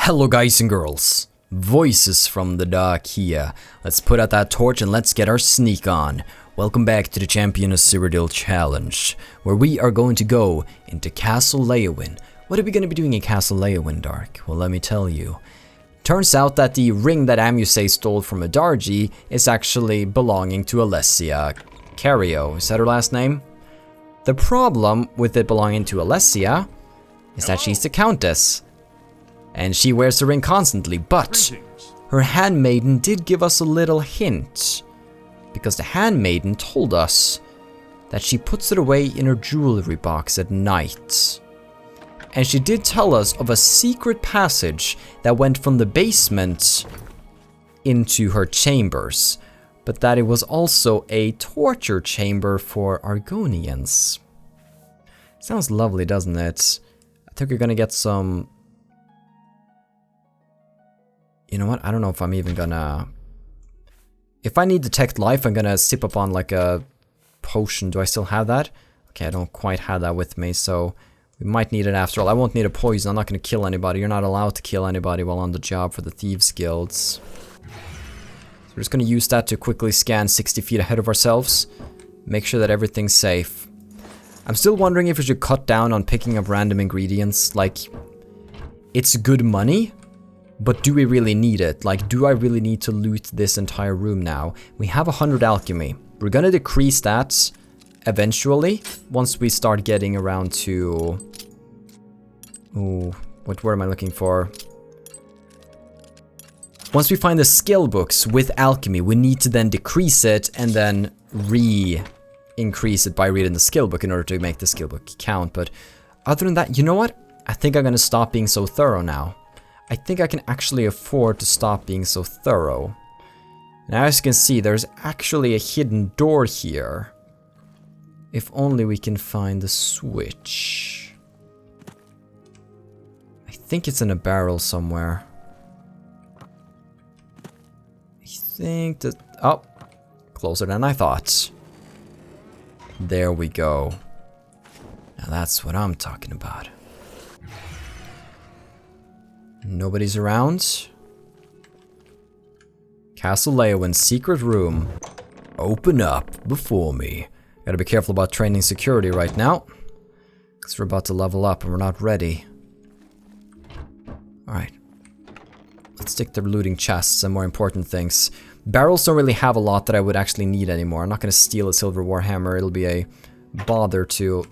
Hello guys and girls, Voices from the Dark here. Let's put out that torch and let's get our sneak on. Welcome back to the Champion of Cyrodiil challenge, where we are going to go into Castle Leyawiin. What are we going to be doing in Castle Leyawiin, Dark? Well, let me tell you. Turns out that the ring that Amuse stole from Adarji is actually belonging to Alessia Cario. Is that her last name? The problem with it belonging to Alessia is that she's the Countess. And she wears the ring constantly, but her handmaiden did give us a little hint. Because the handmaiden told us that she puts it away in her jewelry box at night. And she did tell us of a secret passage that went from the basement into her chambers. But that it was also a torture chamber for Argonians. Sounds lovely, doesn't it? I think we're gonna get some... You know what? I don't know if I'm even gonna... If I need detect life, I'm gonna sip up on like a potion. Do I still have that? Okay, I don't quite have that with me, so we might need it after all. I won't need a poison. I'm not gonna kill anybody. You're not allowed to kill anybody while on the job for the Thieves Guilds. So we're just gonna use that to quickly scan 60 feet ahead of ourselves. Make sure that everything's safe. I'm still wondering if we should cut down on picking up random ingredients. Like, it's good money, but do we really need it? Like, do I really need to loot this entire room now? We have 100 alchemy. We're gonna decrease that eventually, once we start getting around to... Ooh, what word am I looking for? Once we find the skill books with alchemy, we need to then decrease it and then increase it by reading the skill book in order to make the skill book count. But other than that, you know what? I think I'm gonna stop being so thorough now. I think I can actually afford to stop being so thorough. Now, as you can see, there's actually a hidden door here. If only we can find the switch. I think it's in a barrel somewhere. I think that... Oh, closer than I thought. There we go. Now that's what I'm talking about. Nobody's around. Castle Leyawiin, secret room. Open up before me. Gotta be careful about training security right now, because we're about to level up and we're not ready. Alright. Let's stick to looting chests and more important things. Barrels don't really have a lot that I would actually need anymore. I'm not gonna steal a silver warhammer. It'll be a bother to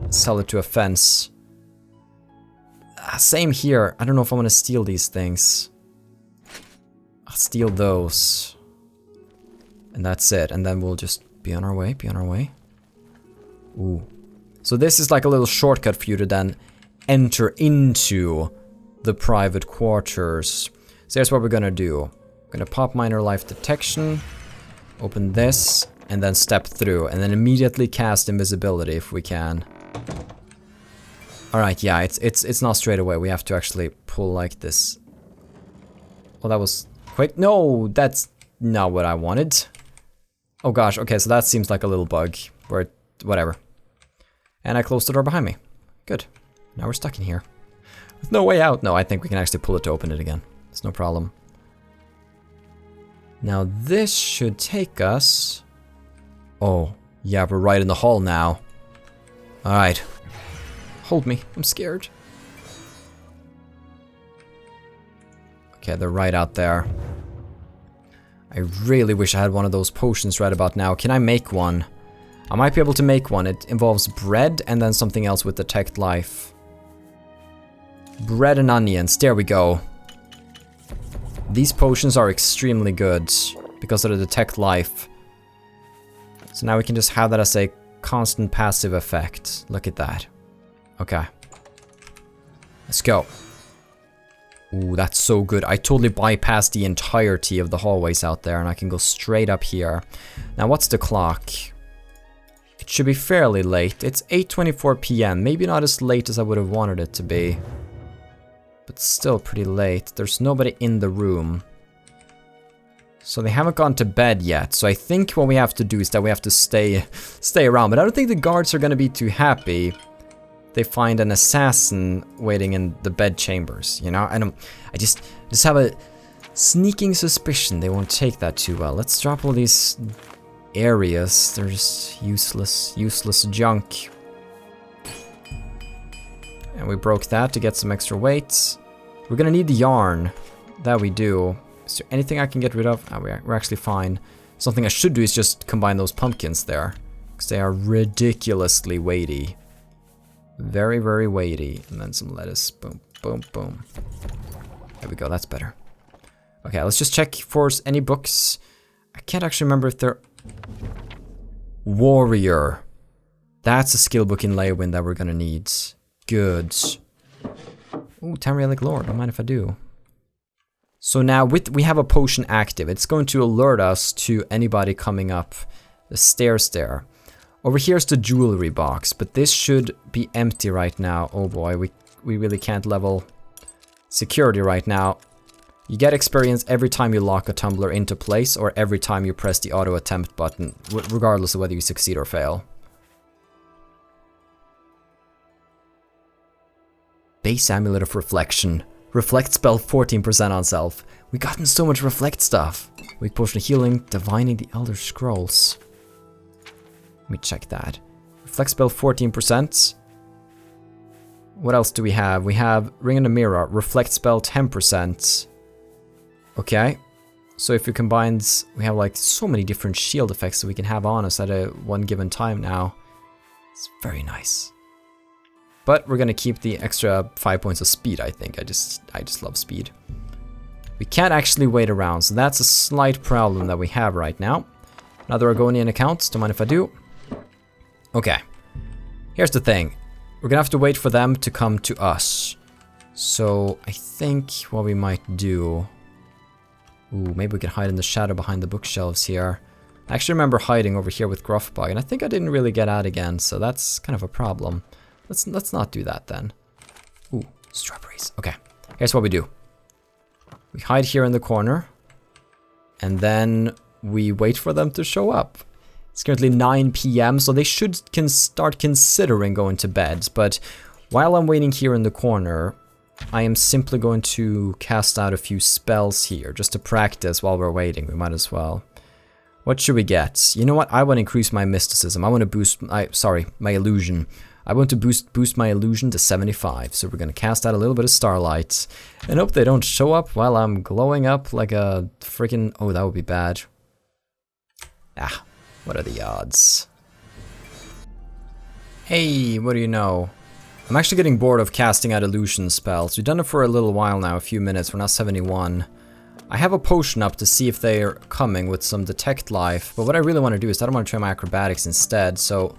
sell it to a fence. Same here. I don't know if I want to steal these things. I'll steal those. And that's it. And then we'll just be on our way, Ooh. So this is like a little shortcut for you to then enter into the private quarters. So here's what we're gonna do. We're gonna pop minor life detection, open this, and then step through. And then immediately cast invisibility if we can. Alright, yeah, it's not straight away. We have to actually pull like this. Oh, that was quick. No, that's not what I wanted. Oh gosh, okay, so that seems like a little bug. Where whatever. And I closed the door behind me. Good. Now we're stuck in here. With no way out. No, I think we can actually pull it to open it again. It's no problem. Now this should take us... Oh, yeah, we're right in the hall now. Alright. Hold me, I'm scared. Okay, they're right out there. I really wish I had one of those potions right about now. Can I make one? I might be able to make one. It involves bread and then something else with detect life. Bread and onions, there we go. These potions are extremely good because of the detect life. So now we can just have that as a constant passive effect. Look at that. Okay. Let's go. Ooh, that's so good. I totally bypassed the entirety of the hallways out there and I can go straight up here. Now, what's the clock? It should be fairly late. It's 8:24 p.m. Maybe not as late as I would have wanted it to be. But still pretty late. There's nobody in the room. So they haven't gone to bed yet. So I think what we have to do is that we have to stay around. But I don't think the guards are going to be too happy they find an assassin waiting in the bed chambers, you know? And I just have a sneaking suspicion they won't take that too well. Let's drop all these areas. They're just useless junk. And we broke that to get some extra weight. We're gonna need the yarn. That we do. Is there anything I can get rid of? Oh, we're actually fine. Something I should do is just combine those pumpkins there. Because they are ridiculously weighty. Very, very weighty. And then some lettuce. Boom, boom, boom. There we go, that's better. Okay, let's just check for any books. I can't actually remember if they're... Warrior. That's a skill book in Leyawiin that we're gonna need. Good. Ooh, Tamrielic Lore, don't mind if I do. So now we have a potion active. It's going to alert us to anybody coming up the stairs there. Over here's the jewelry box, but this should be empty right now. Oh boy, we really can't level security right now. You get experience every time you lock a tumbler into place or every time you press the auto attempt button, regardless of whether you succeed or fail. Base Amulet of Reflection. Reflect spell 14% on self. We've gotten so much reflect stuff. Weak potion of healing, divining the Elder Scrolls. Let me check that. Reflect spell 14%. What else do we have? We have Ring in the Mirror. Reflect spell 10%. Okay. So if we combine, we have like so many different shield effects that we can have on us at a one given time now. It's very nice. But we're gonna keep the extra 5 points of speed, I think. I just love speed. We can't actually wait around, so that's a slight problem that we have right now. Another Argonian account, don't mind if I do. Okay. Here's the thing. We're gonna have to wait for them to come to us. So I think what we might do... Ooh, maybe we can hide in the shadow behind the bookshelves here. I actually remember hiding over here with Gruffbug, and I think I didn't really get out again, so that's kind of a problem. Let's not do that then. Ooh, strawberries. Okay, here's what we do. We hide here in the corner, and then we wait for them to show up. It's currently 9 PM, so they should start considering going to bed. But while I'm waiting here in the corner, I am simply going to cast out a few spells here, just to practice while we're waiting. We might as well. What should we get? You know what? I want to increase my mysticism. I want to boost my illusion. I want to boost my illusion to 75, so we're going to cast out a little bit of starlight. And hope they don't show up while I'm glowing up like a freaking... Oh, that would be bad. Ah, what are the odds? Hey, what do you know? I'm actually getting bored of casting out illusion spells. We've done it for a little while now, a few minutes. We're now 71. I have a potion up to see if they're coming with some detect life, but what I really want to do is I don't want to try my acrobatics instead, so...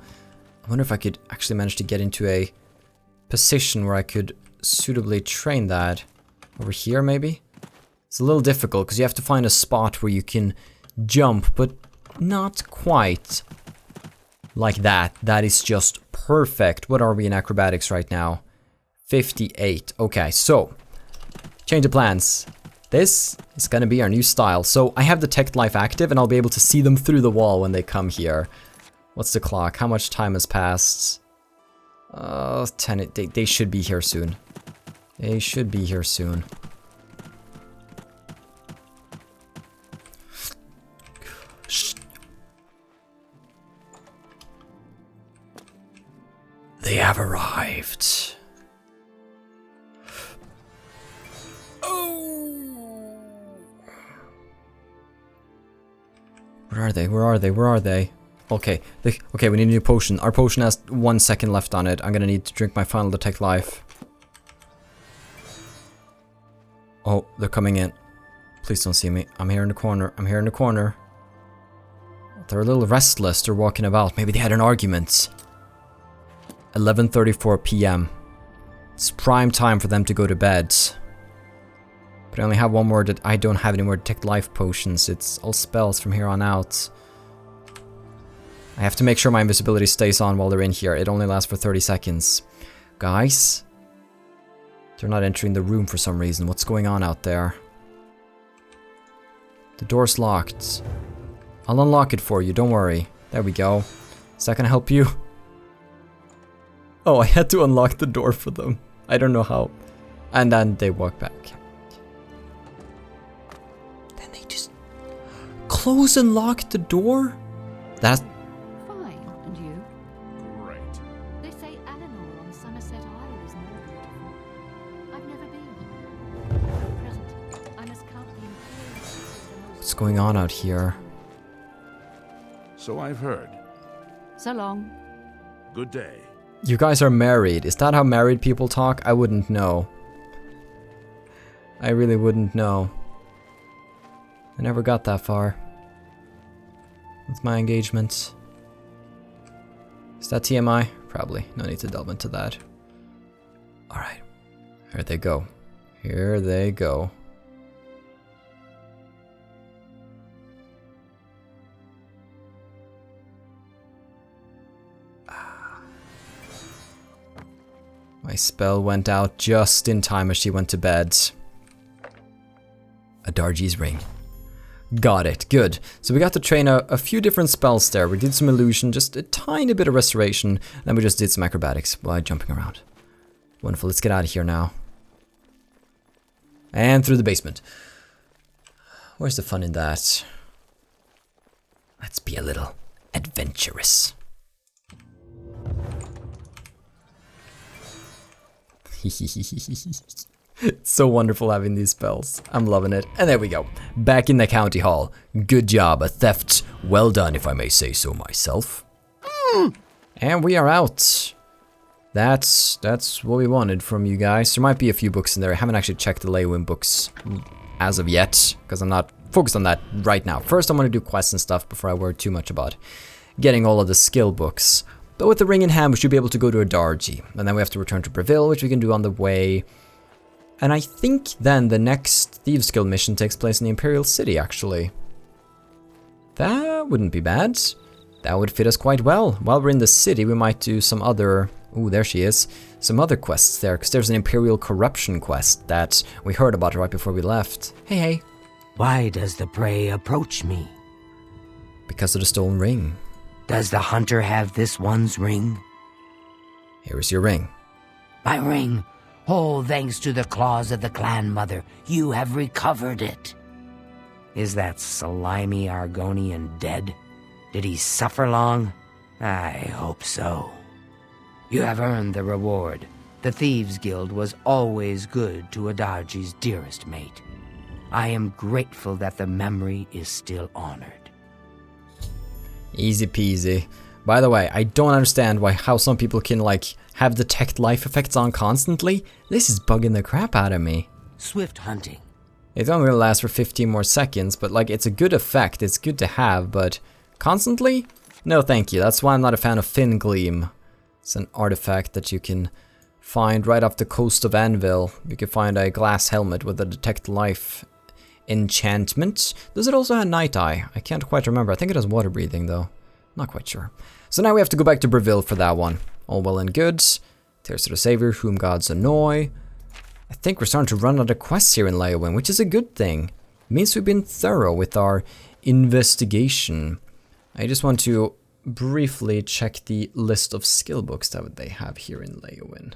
I wonder if I could actually manage to get into a position where I could suitably train that. Over here, maybe? It's a little difficult because you have to find a spot where you can jump, but not quite like that. That is just perfect. What are we in acrobatics right now? 58. Okay, so change of plans. This is gonna be our new style. So I have Detect Life active and I'll be able to see them through the wall when they come here. What's the clock? How much time has passed? 10. They should be here soon. They should be here soon. Shh. They have arrived. Oh. Where are they? Where are they? Where are they? Okay, okay, we need a new potion. Our potion has 1 second left on it. I'm gonna need to drink my final Detect Life. Oh, they're coming in. Please don't see me. I'm here in the corner. I'm here in the corner. They're a little restless. They're walking about. Maybe they had an argument. 11:34 PM. It's prime time for them to go to bed. But I only have one more that I don't have any more Detect Life potions. It's all spells from here on out. I have to make sure my invisibility stays on while they're in here. It only lasts for 30 seconds. Guys? They're not entering the room for some reason. What's going on out there? The door's locked. I'll unlock it for you, don't worry. There we go. Is that gonna help you? Oh, I had to unlock the door for them. I don't know how. And then they walk back. Then they just close and lock the door? That's... Fine, and you? Great. They say Eleanor on Somerset Isle is more beautiful. I've never been. At present, I must count the imperial. What's going on out here? So I've heard. So long. Good day. You guys are married. Is that how married people talk? I wouldn't know. I really wouldn't know. I never got that far with my engagement. Is that TMI? Probably. No need to delve into that. Alright. Here they go. Here they go. My spell went out just in time as she went to bed. A Dargi's ring. Got it, good. So we got to train a few different spells there. We did some illusion, just a tiny bit of restoration, then we just did some acrobatics while jumping around. Wonderful, let's get out of here now. And through the basement. Where's the fun in that? Let's be a little adventurous. It's so wonderful having these spells. I'm loving it. And there we go. Back in the county hall. Good job, a theft. Well done, if I may say so myself. And we are out. That's what we wanted from you guys. There might be a few books in there. I haven't actually checked the Leyawiin books as of yet, because I'm not focused on that right now. First, I'm going to do quests and stuff before I worry too much about getting all of the skill books. But with the ring in hand, we should be able to go to a Dargi. And then we have to return to Breville, which we can do on the way. And I think then the next Thieves Guild mission takes place in the Imperial City, actually. That wouldn't be bad. That would fit us quite well. While we're in the city, we might do some other... Ooh, there she is. Some other quests there, because there's an Imperial Corruption quest that we heard about right before we left. Hey, hey. Why does the prey approach me? Because of the stolen ring. Does the hunter have this one's ring? Here is your ring. My ring. Oh, thanks to the claws of the clan mother, you have recovered it. Is that slimy Argonian dead? Did he suffer long? I hope so. You have earned the reward. The Thieves Guild was always good to a Dargi's dearest mate. I am grateful that the memory is still honored. Easy peasy. By the way, I don't understand how some people can, like, have detect life effects on constantly. This is bugging the crap out of me. Swift hunting. It's only gonna last for 15 more seconds, but, like, it's a good effect. It's good to have, but constantly? No thank you. That's why I'm not a fan of Fin Gleam. It's an artifact that you can find right off the coast of Anvil. You can find a glass helmet with a detect life enchantment. Does it also have Night Eye? I can't quite remember. I think it has water breathing though. Not quite sure. So now we have to go back to Breville for that one. All well and good. Tears to the Savior, whom gods annoy. I think we're starting to run out of quests here in Leyawiin, which is a good thing. It means we've been thorough with our investigation. I just want to briefly check the list of skill books that they have here in Leyawiin.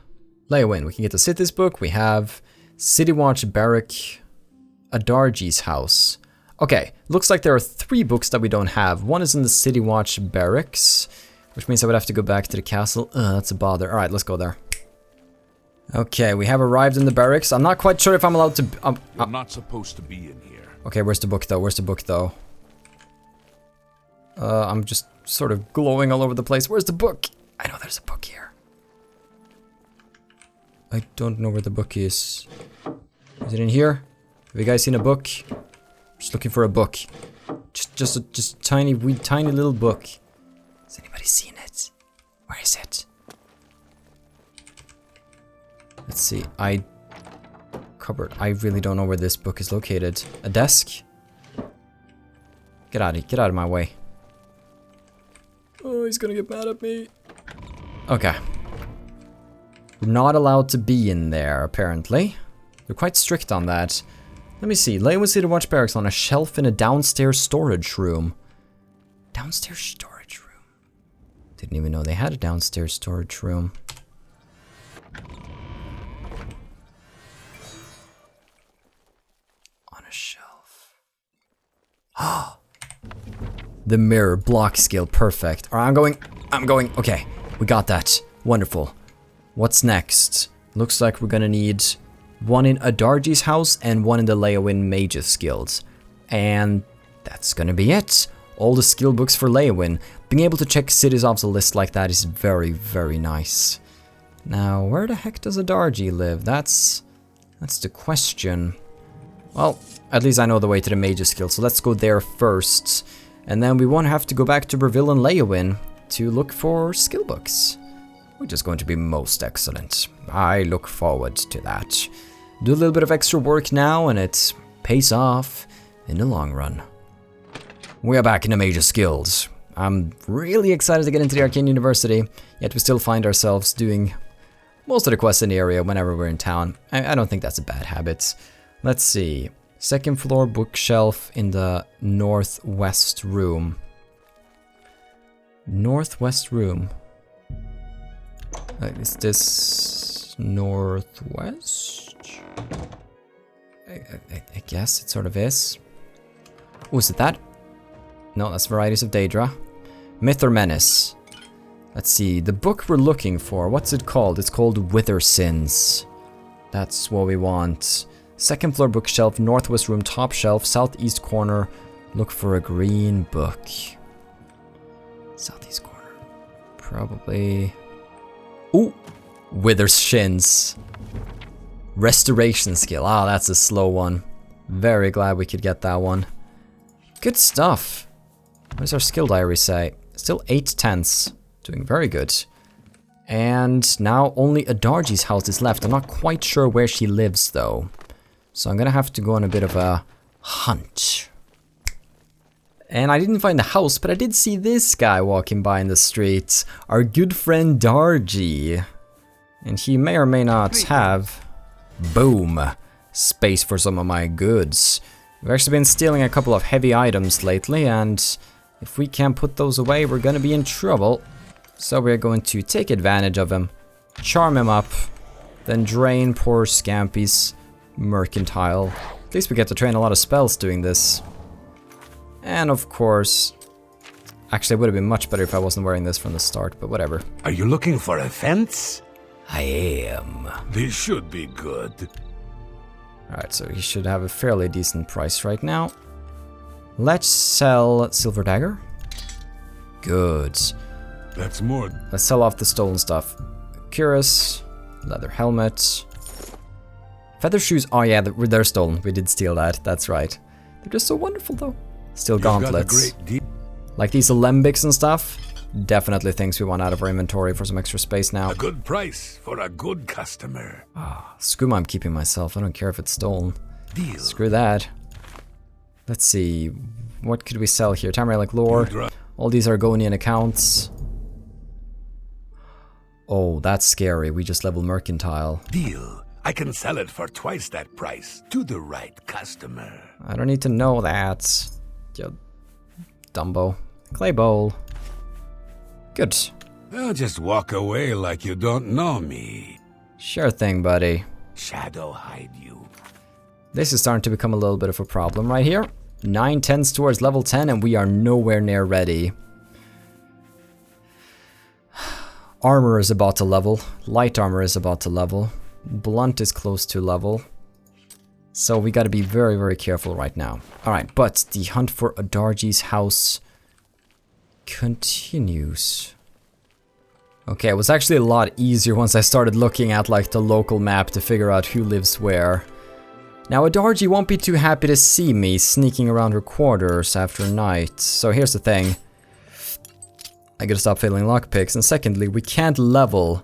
Leyawiin, we can get the Cities book. We have City Watch Barrack, a Dargi's house. Okay, looks like there are 3 books that we don't have. One is in the City Watch Barracks, which means I would have to go back to the castle. That's a bother. Alright, let's go there. Okay, we have arrived in the barracks. I'm not quite sure if I'm allowed to... You're not supposed to be in here. Okay, where's the book though? Where's the book though? I'm just sort of glowing all over the place. Where's the book? I know there's a book here. I don't know where the book is. Is it in here? Have you guys seen a book? Just looking for a book. Just a tiny little book. Has anybody seen it? Where is it? Let's see. Cupboard. I really don't know where this book is located. A desk? Get out of my way. Oh, he's gonna get mad at me. Okay. We're not allowed to be in there, apparently. They're quite strict on that. Let me see. Leyawiin City Watch Barracks on a shelf in a downstairs storage room. Downstairs storage room. Didn't even know they had a downstairs storage room. The mirror block skill, perfect. Alright, I'm going. Okay, we got that. Wonderful. What's next? Looks like we're gonna need one in Adargi's house and one in the Leyawiin Mage's Guild. And that's gonna be it. All the skill books for Leyawiin. Being able to check cities off the list like that is very, very nice. Now, where the heck does Adargi live? That's the question. Well, at least I know the way to the Mage's Guild, so let's go there first. And then we won't have to go back to Breville and Leyawiin to look for skill books, which is going to be most excellent. I look forward to that. Do a little bit of extra work now and it pays off in the long run. We are back in the Mage's Guild. I'm really excited to get into the Arcane University, yet we still find ourselves doing most of the quests in the area whenever we're in town. I don't think that's a bad habit. Let's see. Second floor bookshelf in the northwest room. Northwest room. Is this northwest? I guess it sort of is. Oh, is it that? No, that's Varieties of Daedra. Myth or Menace. Let's see, the book we're looking for, what's it called? It's called Wither Sins. That's what we want. Second floor bookshelf, northwest room, top shelf, southeast corner. Look for a green book. Southeast corner. Probably... Ooh! Wither Shins. Restoration skill. Ah, that's a slow one. Very glad we could get that one. Good stuff. What does our skill diary say? Still 8/10. Doing very good. And now only Adargi's house is left. I'm not quite sure where she lives though. So I'm gonna have to go on a bit of a hunt. And I didn't find the house, but I did see this guy walking by in the street. Our good friend Dargi. And he may or may not have... Boom! Space for some of my goods. We've actually been stealing a couple of heavy items lately, and if we can't put those away, we're gonna be in trouble. So we're going to take advantage of him, charm him up, then drain poor Scampy's mercantile. At least we get to train a lot of spells doing this. And of course, actually it would have been much better if I wasn't wearing this from the start, but whatever. Are you looking for a fence? I am. This should be good. Alright, so he should have a fairly decent price right now. Let's sell Silver Dagger. Good. That's more. Let's sell off the stolen stuff. Cuirass, leather helmet. Feather shoes, oh yeah, they're stolen. We did steal that, that's right. They're just so wonderful though. Still gauntlets. Like these alembics and stuff. Definitely things we want out of our inventory for some extra space now. A good price for a good customer. Ah, skooma I'm keeping myself. I don't care if it's stolen. Deal. Screw that. Let's see. What could we sell here? Time Relic Lore. All these Argonian accounts. Oh, that's scary. We just leveled Mercantile. Deal. I can sell it for twice that price to the right customer. I don't need to know that. You Dumbo. Clay Bowl. Good. I'll just walk away like you don't know me. Sure thing, buddy. Shadow hide you. This is starting to become a little bit of a problem right here. 9/10 towards level 10 and we are nowhere near ready. Armor is about to level. Light armor is about to level. Blunt is close to level. So we gotta be very, very careful right now. Alright, but the hunt for Adargi's house continues. Okay, it was actually a lot easier once I started looking at like the local map to figure out who lives where. Now Adargi won't be too happy to see me sneaking around her quarters after night. So here's the thing. I gotta stop failing lockpicks, and secondly, we can't level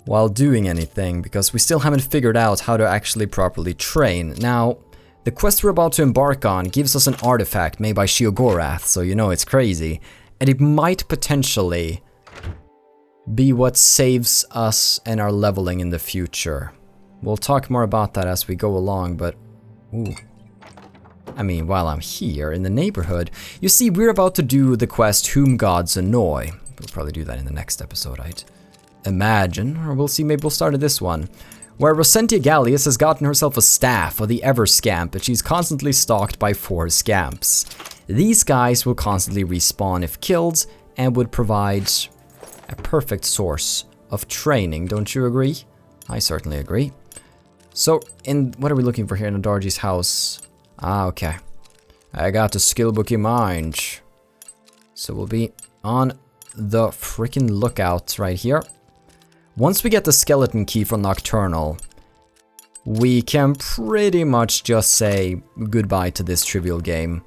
while doing anything because we still haven't figured out how to actually properly train. Now, the quest we're about to embark on gives us an artifact made by Sheogorath, so you know it's crazy. And it might potentially be what saves us and our leveling in the future. We'll talk more about that as we go along, but... Ooh. I mean, while I'm here in the neighborhood, you see, we're about to do the quest Whom Gods Annoy. We'll probably do that in the next episode, I'd imagine, or we'll see, maybe we'll start at this one. Where Rosentia Gallius has gotten herself a staff of the Ever Scamp, and she's constantly stalked by 4 scamps. These guys will constantly respawn if killed and would provide a perfect source of training, don't you agree? I certainly agree. So, what are we looking for here in Adargi's house? Ah, okay. I got the skill book in mind. So we'll be on the freaking lookout right here. Once we get the skeleton key from Nocturnal, we can pretty much just say goodbye to this trivial game.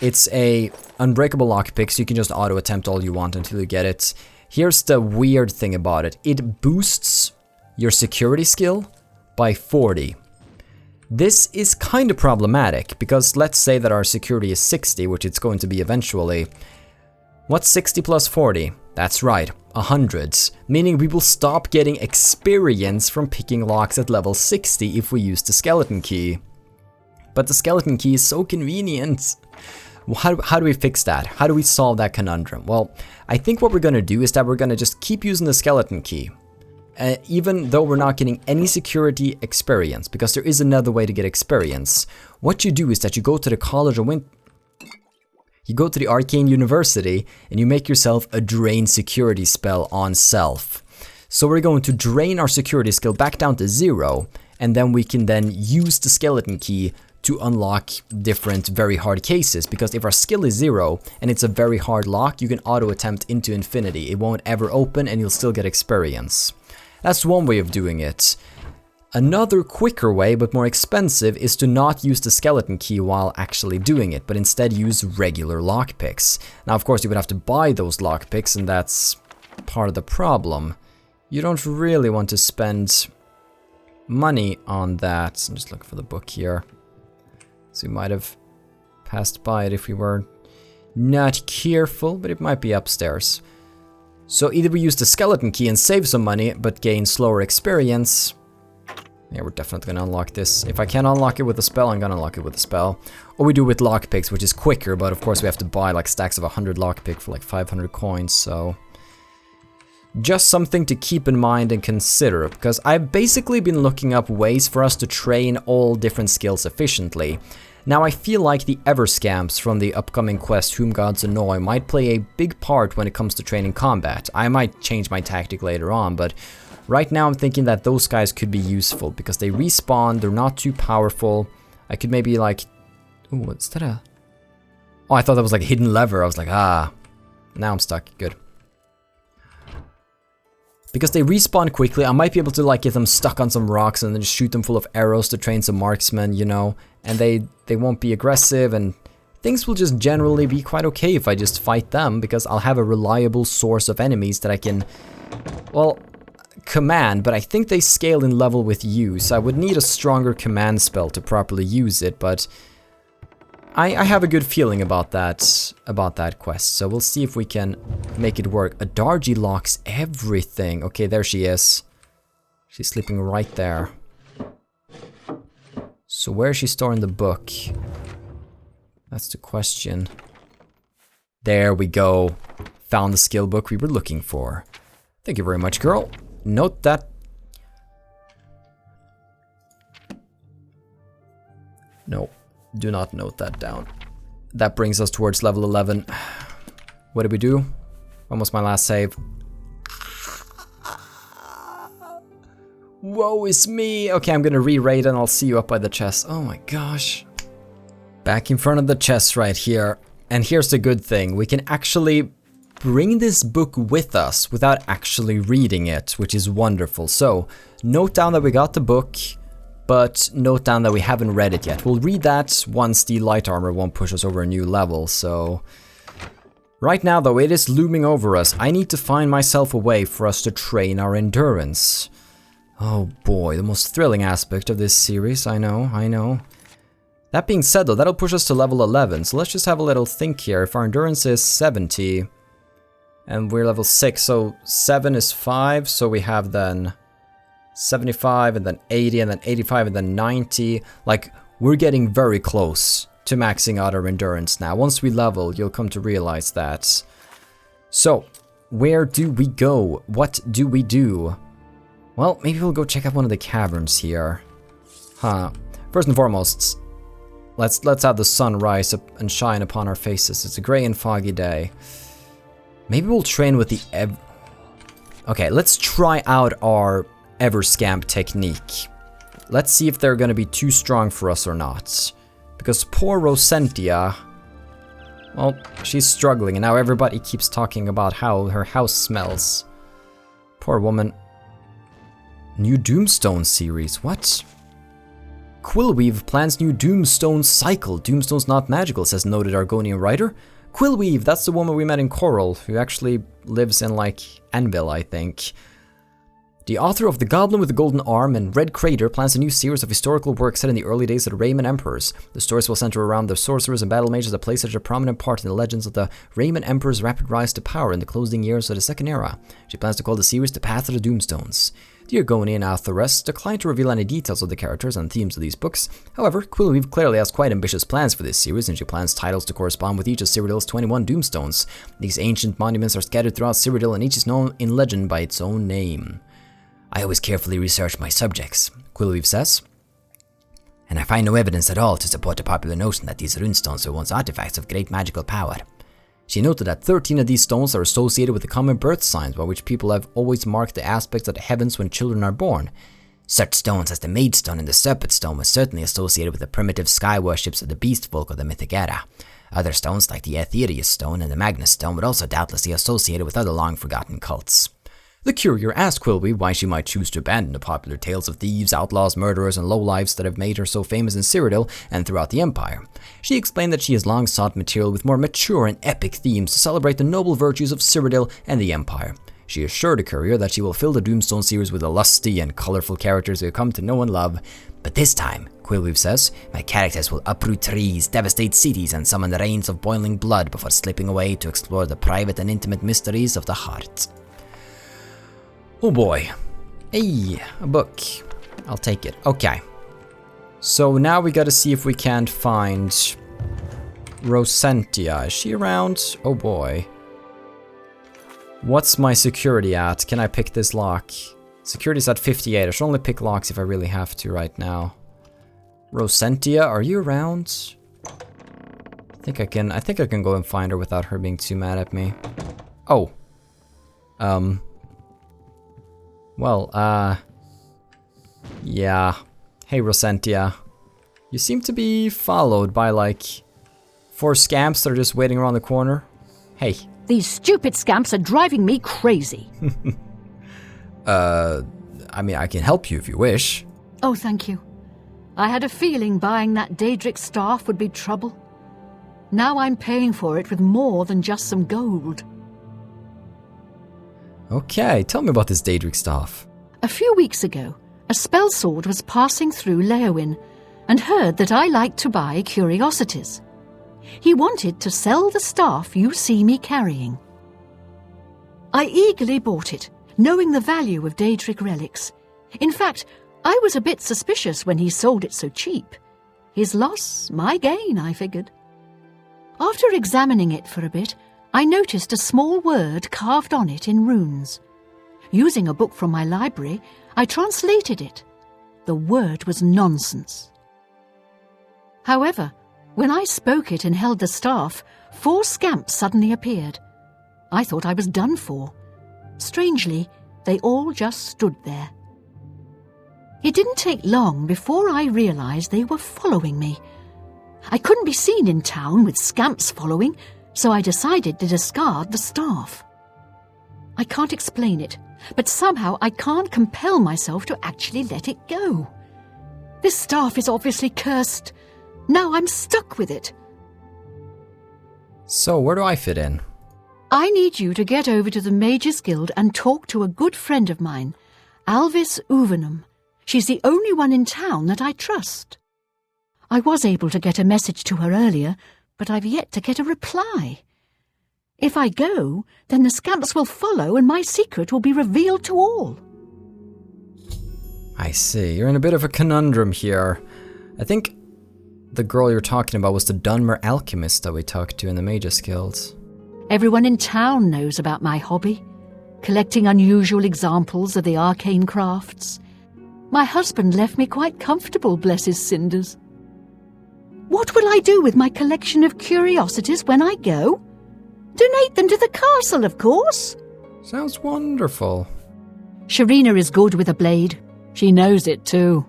It's a unbreakable lockpick, so you can just auto attempt all you want until you get it. Here's the weird thing about it. It boosts your security skill by 40. This is kind of problematic, because let's say that our security is 60, which it's going to be eventually. What's 60 plus 40? That's right, 100. Meaning we will stop getting experience from picking locks at level 60 if we use the skeleton key. But the skeleton key is so convenient. How do we fix that? How do we solve that conundrum? Well, I think what we're going to do is that we're going to just keep using the skeleton key. Even though we're not getting any security experience, because there is another way to get experience. What you do is that you go to the College of you go to the Arcane University and you make yourself a drain security spell on self. So we're going to drain our security skill back down to 0, and then we can then use the skeleton key to unlock different very hard cases, because if our skill is 0 and it's a very hard lock, you can auto attempt into infinity. It won't ever open and you'll still get experience. That's one way of doing it. Another quicker way, but more expensive, is to not use the skeleton key while actually doing it, but instead use regular lockpicks. Now, of course, you would have to buy those lockpicks, and that's part of the problem. You don't really want to spend money on that. I'm just looking for the book here. So we might have passed by it if we were not careful, but it might be upstairs. So either we use the skeleton key and save some money, but gain slower experience. Yeah, we're definitely gonna unlock this. If I can't unlock it with a spell, I'm gonna unlock it with a spell. Or we do it with lockpicks, which is quicker, but of course we have to buy like stacks of 100 lockpick for like 500 coins, so... Just something to keep in mind and consider, because I've basically been looking up ways for us to train all different skills efficiently. Now I feel like the scamps from the upcoming quest Whom Gods Annoy might play a big part when it comes to training combat. I might change my tactic later on, but right now I'm thinking that those guys could be useful, because they respawn, they're not too powerful. I could maybe like... Ooh, what's that a... Oh, I thought that was like a hidden lever. I was like, ah. Now I'm stuck. Good. Because they respawn quickly, I might be able to like get them stuck on some rocks and then just shoot them full of arrows to train some marksmen, you know. And they won't be aggressive, and things will just generally be quite okay if I just fight them, because I'll have a reliable source of enemies that I can, well, command. But I think they scale in level with you, so I would need a stronger command spell to properly use it, but I have a good feeling about that quest, so we'll see if we can make it work. Adargi locks everything. Okay, there she is. She's sleeping right there. So where is she storing the book? That's the question. There we go. Found the skill book we were looking for. Thank you very much, girl. Note that... No. Do not note that down. That brings us towards level 11. What did we do? Almost my last save. Woe is me! Okay, I'm gonna re-raid and I'll see you up by the chest. Oh my gosh. Back in front of the chest right here. And here's the good thing. We can actually bring this book with us without actually reading it, which is wonderful. So, note down that we got the book. But note down that we haven't read it yet. We'll read that once the light armor won't push us over a new level, so... Right now, though, it is looming over us. I need to find myself a way for us to train our endurance. Oh boy, the most thrilling aspect of this series, I know. That being said, though, that'll push us to level 11, so let's just have a little think here. If our endurance is 70, and we're level 6, so 7 is 5, so we have then... 75 and then 80 and then 85 and then 90. Like, we're getting very close to maxing out our endurance now. Once we level, you'll come to realize that. So, where do we go? What do we do? Well, maybe we'll go check out one of the caverns here. Huh. First and foremost, Let's have the sun rise up and shine upon our faces. It's a grey and foggy day. Maybe we'll train with the Okay, let's try out our Everscamp technique. Let's see if they're gonna be too strong for us or not. Because poor Rosentia, well, she's struggling and now everybody keeps talking about how her house smells. Poor woman. New Doomstone series, what? Quillweave plans new Doomstone cycle. Doomstone's not magical, says noted Argonian writer. Quillweave, that's the woman we met in Coral, who actually lives in, like, Anvil, I think. The author of The Goblin with the Golden Arm and Red Crater plans a new series of historical works set in the early days of the Rayman Emperors. The stories will center around the sorcerers and battle mages that play such a prominent part in the legends of the Rayman Emperor's rapid rise to power in the closing years of the Second Era. She plans to call the series The Path of the Doomstones. The Argonian authoress declined to reveal any details of the characters and themes of these books. However, Quillweave clearly has quite ambitious plans for this series, and she plans titles to correspond with each of Cyrodiil's 21 Doomstones. These ancient monuments are scattered throughout Cyrodiil, and each is known in legend by its own name. I always carefully research my subjects, Quillweave says, and I find no evidence at all to support the popular notion that these runestones were once artifacts of great magical power. She noted that 13 of these stones are associated with the common birth signs by which people have always marked the aspects of the heavens when children are born. Such stones as the Maid Stone and the Serpent Stone were certainly associated with the primitive sky worships of the beast folk of the mythic era. Other stones like the Aetherius Stone and the Magnus Stone would also doubtless be associated with other long-forgotten cults. The courier asked Quillweave why she might choose to abandon the popular tales of thieves, outlaws, murderers, and lowlifes that have made her so famous in Cyrodiil and throughout the Empire. She explained that she has long sought material with more mature and epic themes to celebrate the noble virtues of Cyrodiil and the Empire. She assured the courier that she will fill the Doomstone series with the lusty and colorful characters we have come to know and love. But this time, Quillweave says, my characters will uproot trees, devastate cities, and summon the rains of boiling blood before slipping away to explore the private and intimate mysteries of the heart. Oh boy. Hey, a book. I'll take it. Okay. So now we gotta see if we can't find Rosentia. Is she around? Oh boy. What's my security at? Can I pick this lock? Security's at 58. I should only pick locks if I really have to right now. Rosentia, are you around? I think I can go and find her without her being too mad at me. Oh. Well, yeah. Hey, Rosentia. You seem to be followed by, like, 4 scamps that are just waiting around the corner. Hey. These stupid scamps are driving me crazy. I mean, I can help you if you wish. Oh, thank you. I had a feeling buying that Daedric staff would be trouble. Now I'm paying for it with more than just some gold. Okay, tell me about this Daedric staff. A few weeks ago, a spellsword was passing through Leyawiin and heard that I liked to buy curiosities. He wanted to sell the staff you see me carrying. I eagerly bought it, knowing the value of Daedric relics. In fact, I was a bit suspicious when he sold it so cheap. His loss, my gain, I figured. After examining it for a bit, I noticed a small word carved on it in runes. Using a book from my library, I translated it. The word was nonsense. However, when I spoke it and held the staff, 4 scamps suddenly appeared. I thought I was done for. Strangely, they all just stood there. It didn't take long before I realized they were following me. I couldn't be seen in town with scamps following, so I decided to discard the staff. I can't explain it, but somehow I can't compel myself to actually let it go. This staff is obviously cursed. Now I'm stuck with it. So, where do I fit in? I need you to get over to the Mages Guild and talk to a good friend of mine, Alvis Uvenum. She's the only one in town that I trust. I was able to get a message to her earlier, but I've yet to get a reply. If I go, then the scamps will follow and my secret will be revealed to all. I see. You're in a bit of a conundrum here. I think the girl you're talking about was the Dunmer alchemist that we talked to in the Mages Guild. Everyone in town knows about my hobby, collecting unusual examples of the arcane crafts. My husband left me quite comfortable, bless his cinders. What will I do with my collection of curiosities when I go? Donate them to the castle, of course. Sounds wonderful. Sharina is good with a blade. She knows it too.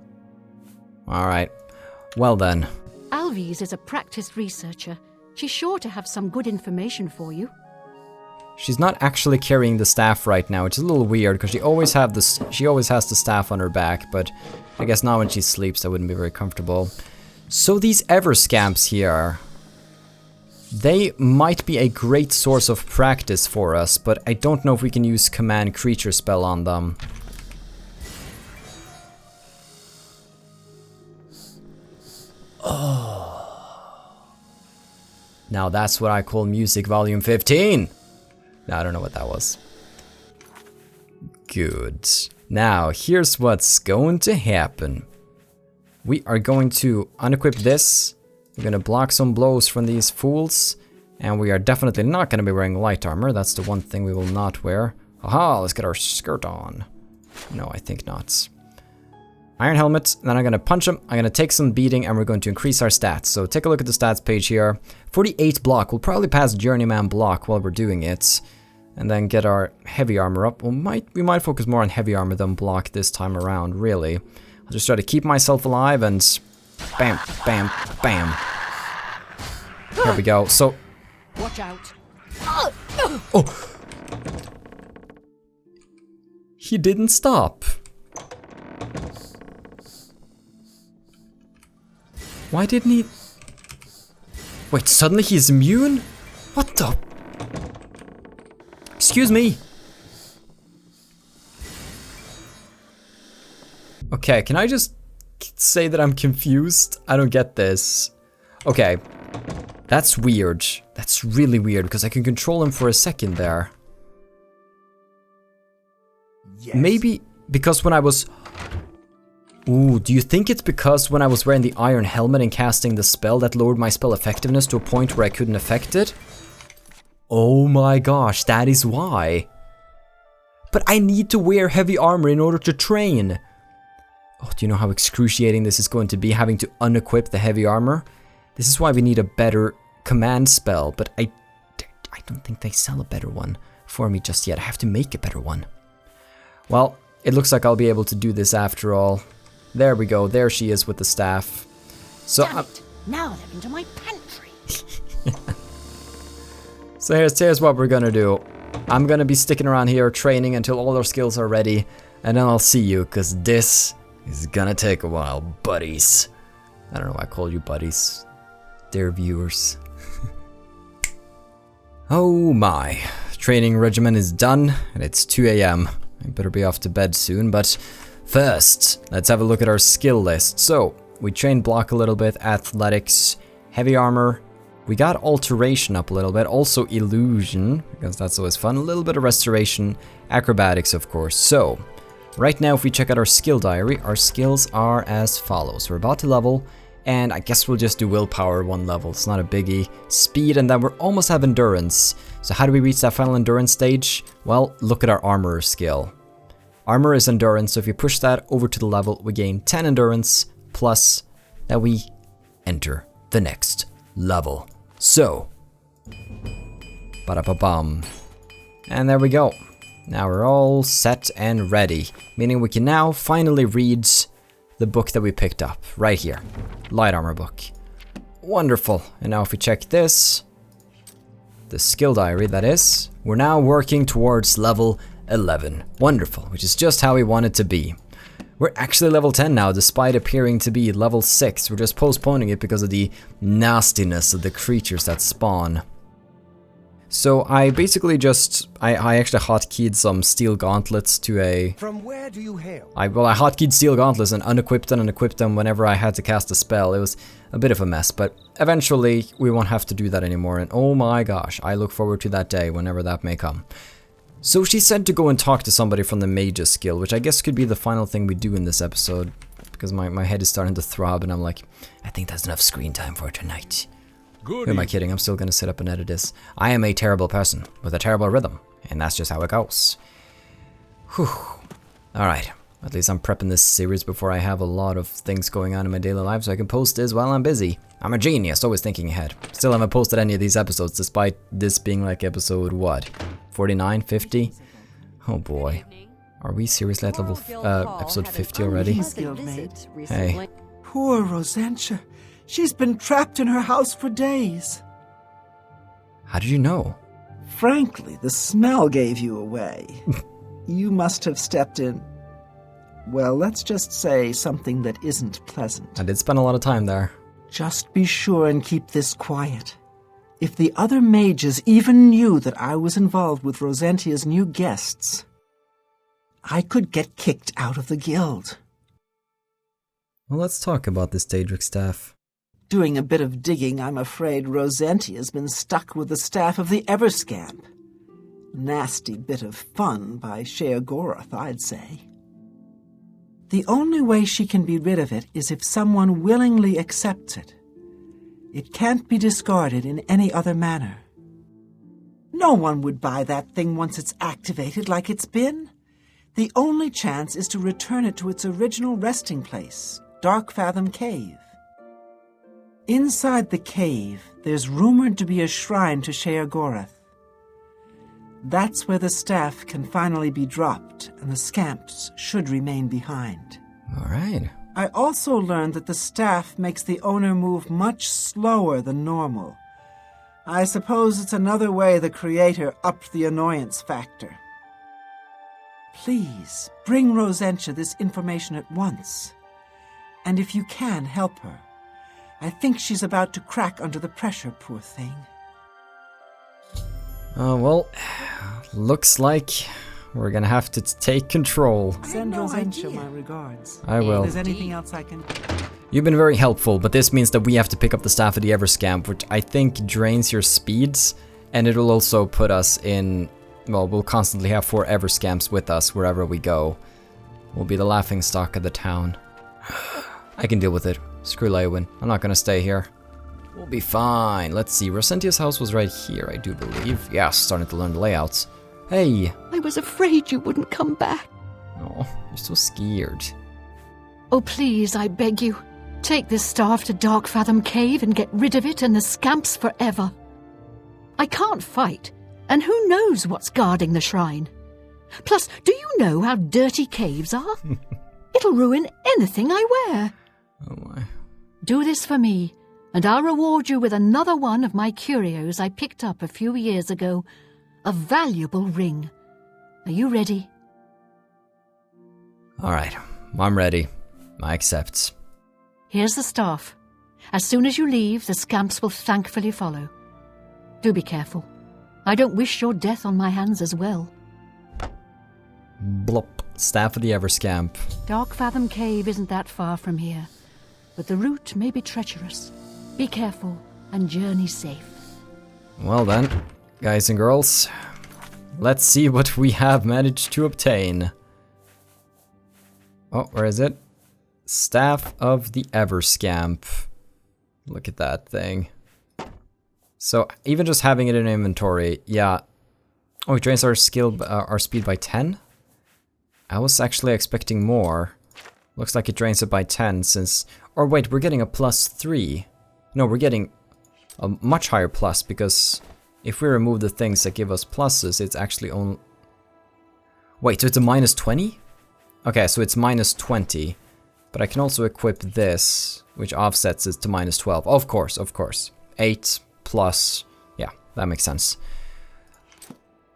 Alright. Well then. Alvis is a practiced researcher. She's sure to have some good information for you. She's not actually carrying the staff right now, which is a little weird because she always has the staff on her back, but I guess not when she sleeps. That wouldn't be very comfortable. So these ever scamps here, they might be a great source of practice for us, but I don't know if we can use command creature spell on them. Oh. Now that's what I call music volume 15. I don't know what that was. Good. Now, here's what's going to happen. We are going to unequip this. We're going to block some blows from these fools. And we are definitely not going to be wearing light armor. That's the one thing we will not wear. Aha, let's get our skirt on. No, I think not. Iron helmet, then I'm going to punch him. I'm going to take some beating and we're going to increase our stats. So take a look at the stats page here. 48 block. We'll probably pass Journeyman block while we're doing it. And then get our heavy armor up. We might focus more on heavy armor than block this time around, really. I'll just try to keep myself alive and bam, bam, bam. There we go. So watch out. oh. He didn't stop. Why didn't he? Wait, suddenly he's immune? What the? Excuse me. Okay, can I just say that I'm confused? I don't get this. Okay, that's weird. That's really weird because I can control him for a second there. Yes. Maybe because when I was... Ooh, do you think it's because when I was wearing the iron helmet and casting the spell that lowered my spell effectiveness to a point where I couldn't affect it? Oh my gosh, that is why. But I need to wear heavy armor in order to train. Oh, do you know how excruciating this is going to be, having to unequip the heavy armor? This is why we need a better command spell, but I don't think they sell a better one for me just yet. I have to make a better one. Well, it looks like I'll be able to do this after all. There we go, there she is with the staff. So Damn it. Now they're into my pantry. So here's what we're gonna do. I'm gonna be sticking around here training until all our skills are ready, and then I'll see you, because this is gonna take a while, buddies. I don't know why I call you buddies. Dear viewers. Oh my. Training regimen is done, and it's 2 AM. I better be off to bed soon, but first, let's have a look at our skill list. So, we trained block a little bit, athletics, heavy armor. We got alteration up a little bit, also illusion, because that's always fun. A little bit of restoration, acrobatics, of course. So, right now, if we check out our skill diary, our skills are as follows. We're about to level, and I guess we'll just do willpower 1 level. It's not a biggie. Speed, and then we're almost have endurance. So how do we reach that final endurance stage? Well, look at our armor skill. Armor is endurance, so if you push that over to the level, we gain 10 endurance, plus that we enter the next level. So, ba-da-ba-bum. And there we go. Now we're all set and ready, meaning we can now finally read the book that we picked up, right here. Light armor book. Wonderful. And now if we check this, the skill diary that is, we're now working towards level 11. Wonderful, which is just how we want it to be. We're actually level 10 now, despite appearing to be level 6. We're just postponing it because of the nastiness of the creatures that spawn. So I basically just, I actually hotkeyed some steel gauntlets to a... From where do you hail? I hotkeyed steel gauntlets and unequipped them and equipped them whenever I had to cast a spell. It was a bit of a mess, but eventually we won't have to do that anymore. And oh my gosh, I look forward to that day, whenever that may come. So she said to go and talk to somebody from the Mage's Guild, which I guess could be the final thing we do in this episode, because my head is starting to throb and I'm like, I think that's enough screen time for tonight. Who am I kidding? I'm still gonna sit up and edit this. I am a terrible person with a terrible rhythm, and that's just how it goes. Whew. Alright, At least I'm prepping this series before I have a lot of things going on in my daily life so I can post this while I'm busy. I'm a genius, always thinking ahead. Still haven't posted any of these episodes despite this being like episode, what, 49, 50? Oh boy. Are we seriously at level, episode 50 already? Hey. Poor Rosentia. She's been trapped in her house for days. How did you know? Frankly, the smell gave you away. You must have stepped in. Well, let's just say something that isn't pleasant. I did spend a lot of time there. Just be sure and keep this quiet. If the other mages even knew that I was involved with Rosentia's new guests, I could get kicked out of the guild. Well, let's talk about this Daedric staff. Doing a bit of digging, I'm afraid Rosentia's been stuck with the staff of the Everscamp. Nasty bit of fun by Sheogorath, I'd say. The only way she can be rid of it is if someone willingly accepts it. It can't be discarded in any other manner. No one would buy that thing once it's activated like it's been. The only chance is to return it to its original resting place, Darkfathom Cave. Inside the cave, there's rumored to be a shrine to Sheogorath. That's where the staff can finally be dropped, and the scamps should remain behind. Alright. I also learned that the staff makes the owner move much slower than normal. I suppose it's another way the creator upped the annoyance factor. Please, bring Rosentia this information at once. And if you can, help her. I think she's about to crack under the pressure, poor thing. Well, looks like we're gonna have to take control. Send Rosentia my regards. I will. If there's anything else I can... You've been very helpful, but this means that we have to pick up the staff of the Everscamp, which I think drains your speeds, and it'll also put us in... Well, we'll constantly have 4 Everscamps with us wherever we go. We'll be the laughingstock of the town. I can deal with it. Screw Leyawiin. I'm not gonna stay here. We'll be fine. Let's see. Rosentia's house was right here, I do believe. Yeah, starting to learn the layouts. Hey! I was afraid you wouldn't come back. Oh, you're so scared. Oh, please, I beg you. Take this staff to Darkfathom Cave and get rid of it and the scamps forever. I can't fight, and who knows what's guarding the shrine. Plus, do you know how dirty caves are? It'll ruin anything I wear. Oh my. Do this for me, and I'll reward you with another one of my curios I picked up a few years ago. A valuable ring. Are you ready? Alright, I'm ready. I accept. Here's the staff. As soon as you leave, the scamps will thankfully follow. Do be careful. I don't wish your death on my hands as well. Blop. Staff of the Everscamp. Darkfathom Cave isn't that far from here, but the route may be treacherous. Be careful and journey safe. Well then, guys and girls, let's see what we have managed to obtain. Oh, where is it? Staff of the Everscamp. Look at that thing. So even just having it in inventory, yeah. Oh, it drains our speed by 10? I was actually expecting more. Looks like it drains it by 10 since... Or wait, we're getting a +3. No, we're getting a much higher plus because if we remove the things that give us pluses, it's actually only... Wait, so it's a -20? Okay, so it's -20. But I can also equip this, which offsets it to -12. Of course. 8 plus... Yeah, that makes sense.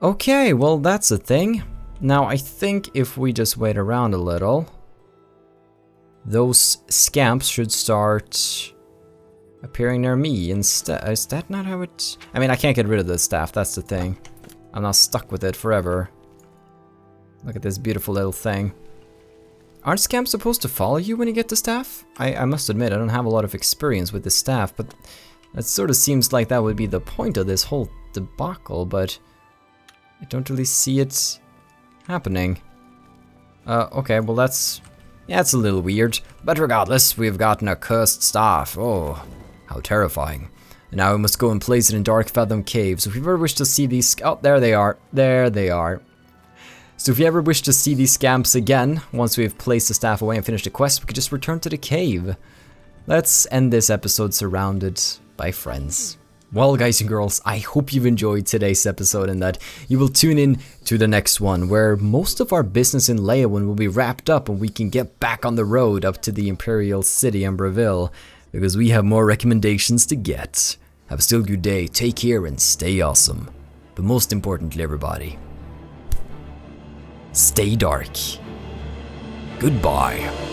Okay, well that's a thing. Now I think if we just wait around a little, those scamps should start appearing near me instead. Is that not how it... I mean, I can't get rid of the staff, that's the thing. I'm not stuck with it forever. Look at this beautiful little thing. Aren't scamps supposed to follow you when you get the staff? I must admit, I don't have a lot of experience with the staff, but that sort of seems like that would be the point of this whole debacle, but I don't really see it happening. Okay, well that's... Yeah, it's a little weird, but regardless, we've gotten a cursed staff. Oh, how terrifying. And now we must go and place it in Darkfathom Cave, so if you ever wish to see these... Oh, there they are. There they are. So if you ever wish to see these scamps again, once we've placed the staff away and finished the quest, we could just return to the cave. Let's end this episode surrounded by friends. Well, guys and girls, I hope you've enjoyed today's episode and that you will tune in to the next one, where most of our business in Leyawiin will be wrapped up and we can get back on the road up to the Imperial City in Breville, because we have more recommendations to get. Have a still good day, take care and stay awesome. But most importantly, everybody, stay dark. Goodbye.